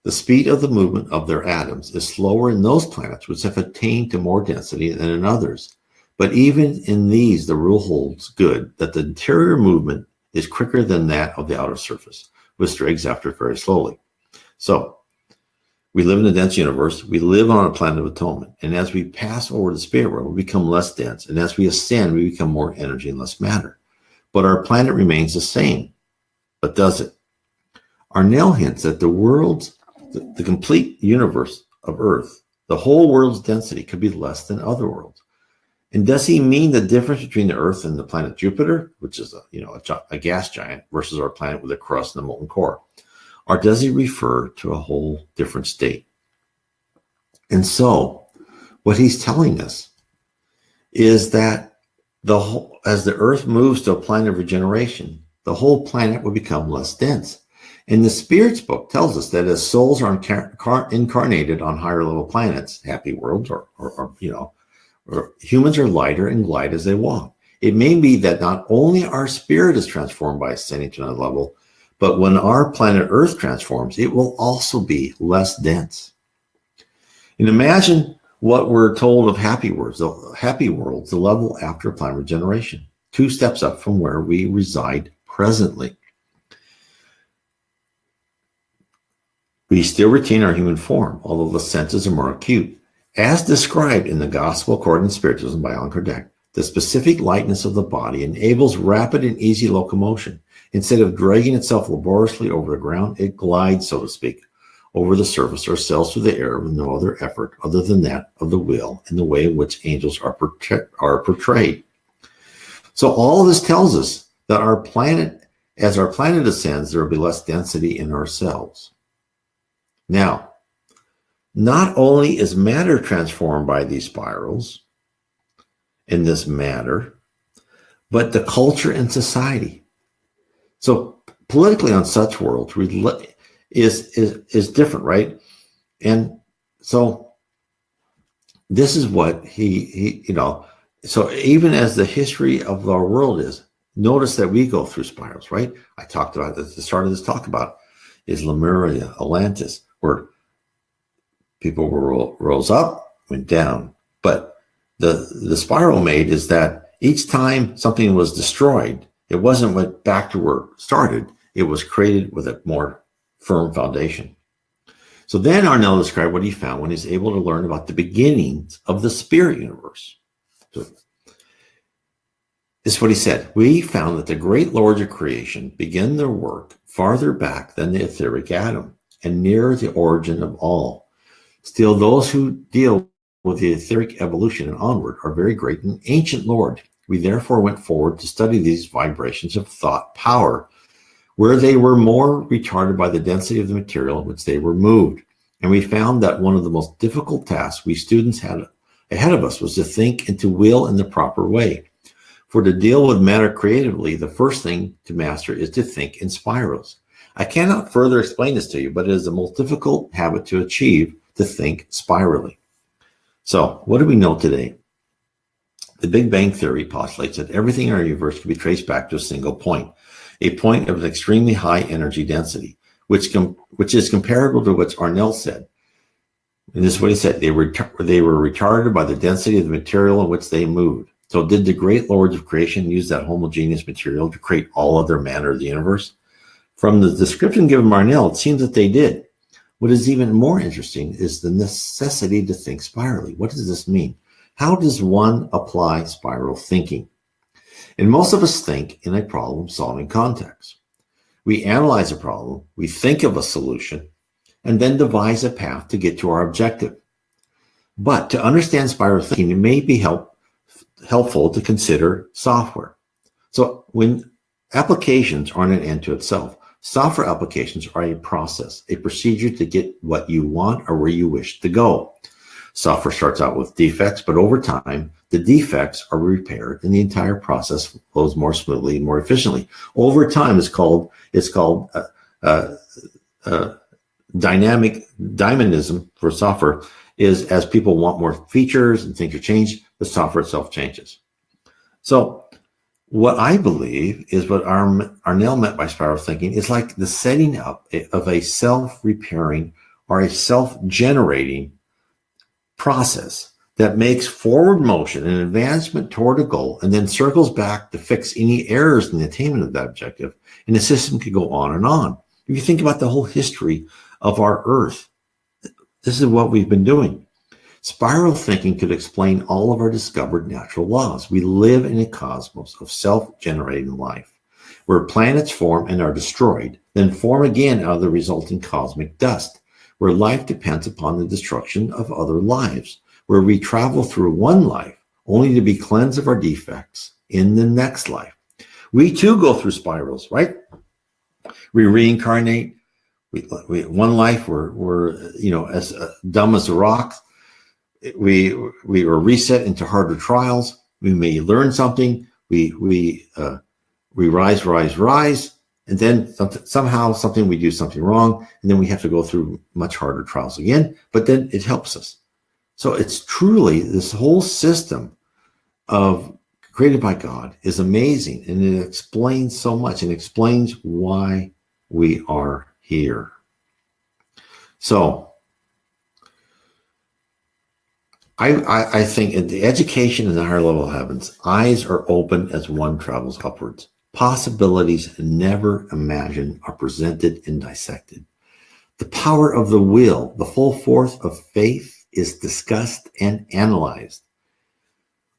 The speed of the movement of their atoms is slower in those planets which have attained to more density than in others. But even in these, the rule holds good that the interior movement is quicker than that of the outer surface, which drags after it very slowly. So, we live in a dense universe. We live on a planet of atonement. And as we pass over the spirit world, we become less dense. And as we ascend, we become more energy and less matter. But our planet remains the same. But does it? Arnell hints that the complete universe of Earth, the whole world's density could be less than other worlds. And does he mean the difference between the Earth and the planet Jupiter, which is a gas giant, versus our planet with a crust and a molten core? Or does he refer to a whole different state? And so, what he's telling us is that as the Earth moves to a planet of regeneration, the whole planet will become less dense. And the Spirit's book tells us that as souls are incarnated on higher level planets, happy worlds, or humans are lighter and glide as they walk. It may be that not only our spirit is transformed by ascending to another level, but when our planet Earth transforms, it will also be less dense. And imagine what we're told of happy worlds, the level after a planet regeneration, 2 steps up from where we reside presently. We still retain our human form, although the senses are more acute. As described in the Gospel according to Spiritism by Allan Kardec, The specific lightness of the body enables rapid and easy locomotion. Instead of dragging itself laboriously over the ground, it glides, so to speak, over the surface or sails through the air with no other effort other than that of the will in the way in which angels are portrayed. So all of this tells us that as our planet ascends, there will be less density in ourselves. Now, not only is matter transformed by these spirals in this matter, but the culture and society. So politically on such worlds is different, right? And so this is what he so even as the history of our world is, notice that we go through spirals, right? I talked about at the start of this talk about is Lemuria, Atlantis, where people rose up, went down. But the spiral made is that each time something was destroyed, it wasn't went back to where it started. It was created with a more firm foundation. So then Arnell described what he found when he was able to learn about the beginnings of the spirit universe. So this is what he said. We found that the great lords of creation began their work farther back than the etheric atom and nearer the origin of all. Still, those who deal with the etheric evolution and onward are very great and ancient lord. We therefore went forward to study these vibrations of thought power, where they were more retarded by the density of the material in which they were moved. And we found that one of the most difficult tasks we students had ahead of us was to think and to will in the proper way. For to deal with matter creatively, the first thing to master is to think in spirals. I cannot further explain this to you, but it is the most difficult habit to achieve, to think spirally. So what do we know today? The Big Bang Theory postulates that everything in our universe can be traced back to a single point, a point of an extremely high energy density, which is comparable to what Arnell said. And this is what he said. They were retarded by the density of the material in which they moved. So did the great lords of creation use that homogeneous material to create all other matter of the universe? From the description given by Arnell, it seems that they did. What is even more interesting is the necessity to think spirally. What does this mean? How does one apply spiral thinking? And most of us think in a problem-solving context. We analyze a problem, we think of a solution, and then devise a path to get to our objective. But to understand spiral thinking, it may be helpful to consider software. So when applications aren't an end to itself, software applications are a process, a procedure to get what you want or where you wish to go. Software starts out with defects, but over time, the defects are repaired and the entire process flows more smoothly and more efficiently. Over time, it's called dynamism for software, is as people want more features and things are changed, the software itself changes. So what I believe is what Arnell meant by spiral thinking is like the setting up of a self-repairing or a self-generating process that makes forward motion and advancement toward a goal and then circles back to fix any errors in the attainment of that objective. And the system could go on and on. If you think about the whole history of our Earth, this is what we've been doing. Spiral thinking could explain all of our discovered natural laws. We live in a cosmos of self-generating life, where planets form and are destroyed, then form again out of the resulting cosmic dust, where life depends upon the destruction of other lives, where we travel through one life only to be cleansed of our defects in the next life. We too go through spirals, right? We reincarnate. One life we're as dumb as a rock. We are reset into harder trials. We may learn something. We rise, and then somehow we do something wrong, and then we have to go through much harder trials again. But then it helps us. So it's truly this whole system of created by God is amazing, and it explains so much, and explains why we are here. So I think in the education in the higher level of heavens, eyes are open as one travels upwards. Possibilities never imagined are presented and dissected. The power of the will, the full force of faith, is discussed and analyzed.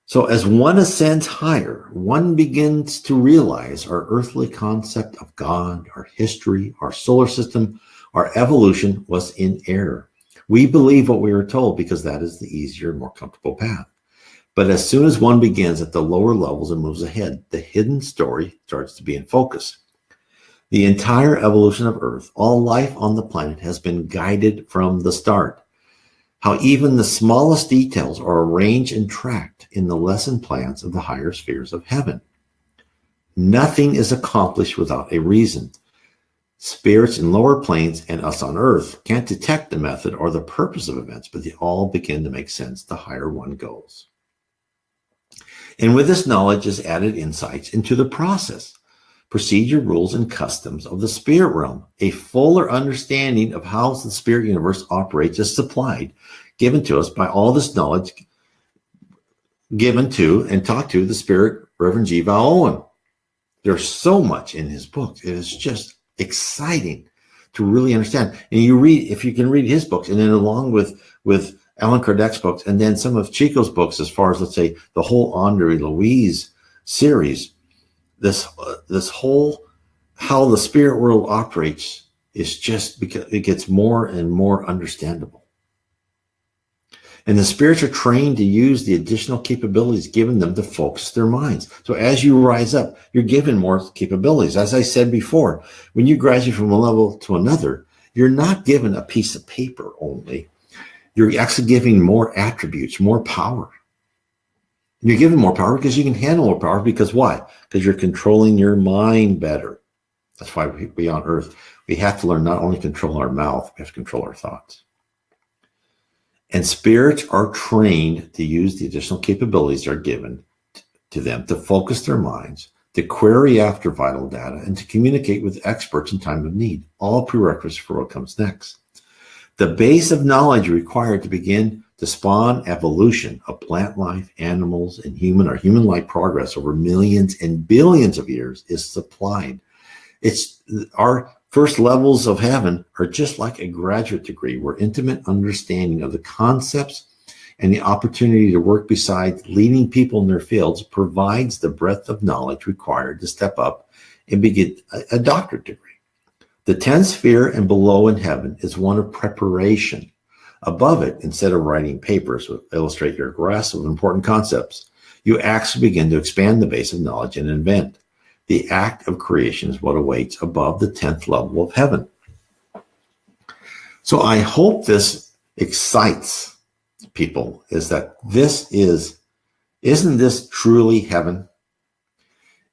So as one ascends higher, one begins to realize our earthly concept of God, our history, our solar system, our evolution was in error. We believe what we were told because that is the easier, more comfortable path. But as soon as one begins at the lower levels and moves ahead, the hidden story starts to be in focus. The entire evolution of Earth, all life on the planet, has been guided from the start. How even the smallest details are arranged and tracked in the lesson plans of the higher spheres of heaven. Nothing is accomplished without a reason. Spirits in lower planes and us on Earth can't detect the method or the purpose of events, but they all begin to make sense the higher one goes. And with this knowledge is added insights into the process, procedure, rules, and customs of the spirit realm. A fuller understanding of how the spirit universe operates is supplied, given to us by all this knowledge given to and taught to the spirit Reverend G. Vale Owen. There's so much in his book. It is just exciting to really understand. And you read, if you can read his books, and then along with Allan Kardec's books, and then some of Chico's books, as far as, let's say, the whole Andre Louise series, this whole how the spirit world operates is just because it gets more and more understandable. And the spirits are trained to use the additional capabilities given them to focus their minds. So as you rise up, you're given more capabilities. As I said before, when you graduate from one level to another, you're not given a piece of paper only. You're actually giving more attributes, more power. You're given more power because you can handle more power. Because why? Because you're controlling your mind better. That's why we on Earth, we have to learn not only control our mouth, we have to control our thoughts. And spirits are trained to use the additional capabilities that are given to them to focus their minds, to query after vital data, and to communicate with experts in time of need, all prerequisites for what comes next. The base of knowledge required to begin to spawn evolution of plant life, animals, and human-like progress over millions and billions of years is supplied. It's our first levels of heaven are just like a graduate degree, where intimate understanding of the concepts and the opportunity to work beside leading people in their fields provides the breadth of knowledge required to step up and begin a doctorate degree. The 10th sphere and below in heaven is one of preparation. Above it, instead of writing papers that illustrate your grasp of important concepts, you actually begin to expand the base of knowledge and invent. The act of creation is what awaits above the 10th level of heaven. So I hope this excites people, is that isn't this truly heaven?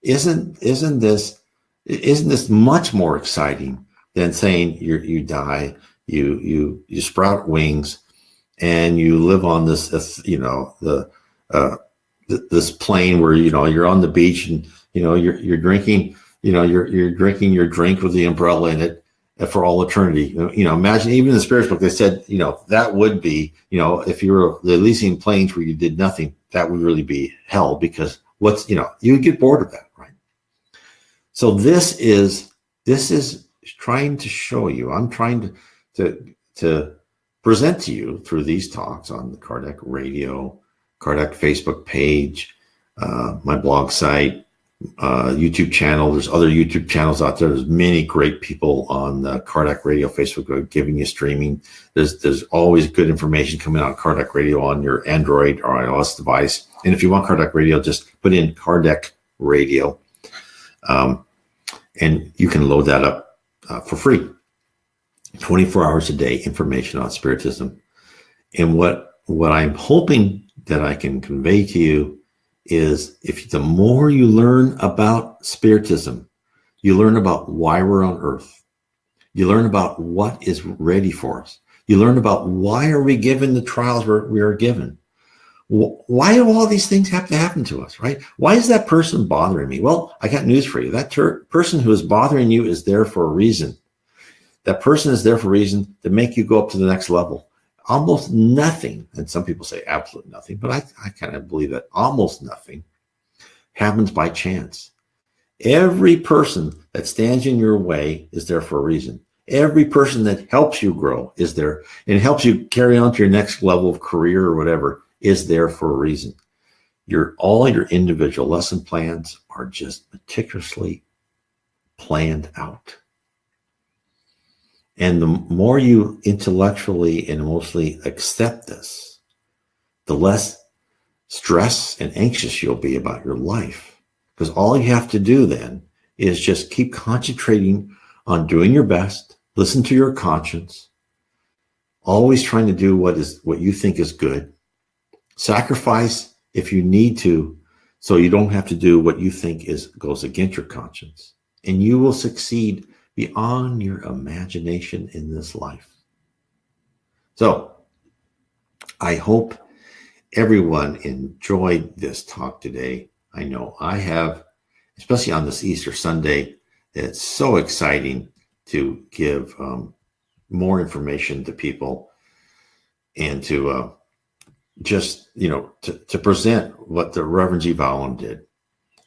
Isn't this much more exciting than saying you die, you sprout wings, and you live on this, this plane where, you're on the beach and, you're drinking, you're drinking your drink with the umbrella in it for all eternity. Imagine, even in the Spirits book, they said, that would be, if you were releasing planes where you did nothing, that would really be hell, because you would get bored of that, right? So this is trying to show you, I'm trying to present to you through these talks on the Kardec Radio, Kardec Facebook page, my blog site, YouTube channel. There's other YouTube channels out there. There's many great people on the Kardec Radio Facebook giving you streaming. There's always good information coming out of Kardec Radio on your Android or iOS device. And if you want Kardec Radio, just put in Kardec Radio, and you can load that up for free. 24 hours a day, information on Spiritism. And what I'm hoping that I can convey to you is, if the more you learn about Spiritism, you learn about why we're on Earth. You learn about what is ready for us. You learn about why are we given the trials we are given. Why do all these things have to happen to us, right? Why is that person bothering me? Well, I got news for you. That person who is bothering you is there for a reason. That person is there for a reason to make you go up to the next level. Almost nothing, and some people say absolute nothing, but I kind of believe that almost nothing happens by chance. Every person that stands in your way is there for a reason. Every person that helps you grow is there and helps you carry on to your next level of career or whatever is there for a reason. all your individual lesson plans are just meticulously planned out. And the more you intellectually and emotionally accept this, the less stressed and anxious you'll be about your life. Because all you have to do then is just keep concentrating on doing your best, listen to your conscience, always trying to do what you think is good, sacrifice if you need to, so you don't have to do what you think goes against your conscience, and you will succeed beyond your imagination in this life. So I hope everyone enjoyed this talk today. I know I have, especially on this Easter Sunday. It's so exciting to give more information to people and to to present what the Reverend G. Vale Owen did.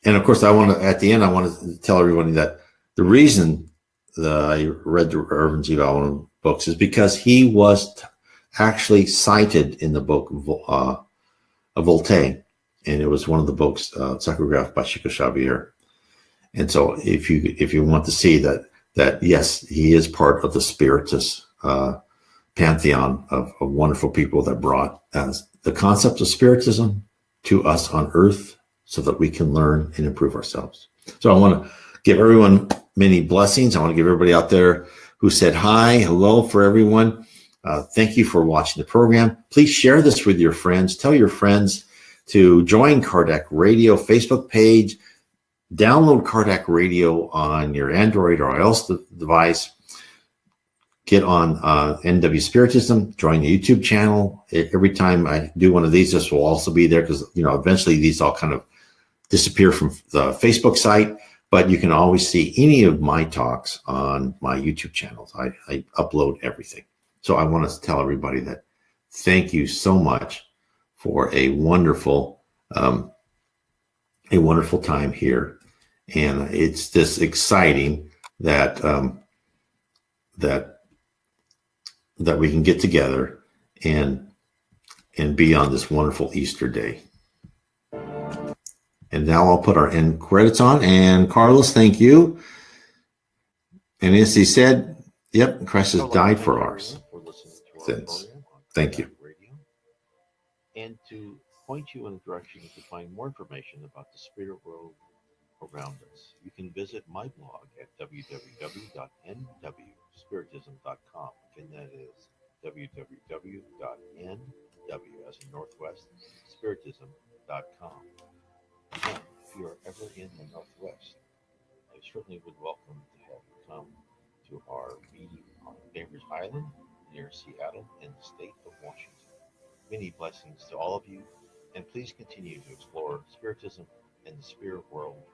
And of course, at the end, I want to tell everybody that the reason that I read the Reverend G. Vale Owen books is because he was actually cited in the book of Voltaire, and it was one of the books psychographed by Chico Xavier. And so, if you want to see that yes, he is part of the Spiritist pantheon of wonderful people that brought the concept of Spiritism to us on earth so that we can learn and improve ourselves. So I want to give everyone many blessings. I want to give everybody out there who said hi, hello for everyone. Thank you for watching the program. Please share this with your friends. Tell your friends to join Kardec Radio Facebook page. Download Kardec Radio on your Android or iOS device. Get on NW Spiritism, join the YouTube channel. Every time I do one of these, this will also be there because, eventually these all kind of disappear from the Facebook site, but you can always see any of my talks on my YouTube channels. I upload everything. So I want to tell everybody that thank you so much for a wonderful time here. And it's just exciting that that we can get together and be on this wonderful Easter day. And now I'll put our end credits on. And Carlos, thank you. And as he said, yep, Christ has died for ours sins. Thank you. And to point you in a direction to find more information about the spirit world around us, you can visit my blog at www.nwspiritism.com. Again, that is www.nw as in Northwest Spiritism.com. And if you are ever in the Northwest, I certainly would welcome to have you come to our meeting on Bainbridge Island near Seattle in the state of Washington. Many blessings to all of you, and please continue to explore Spiritism and the spirit world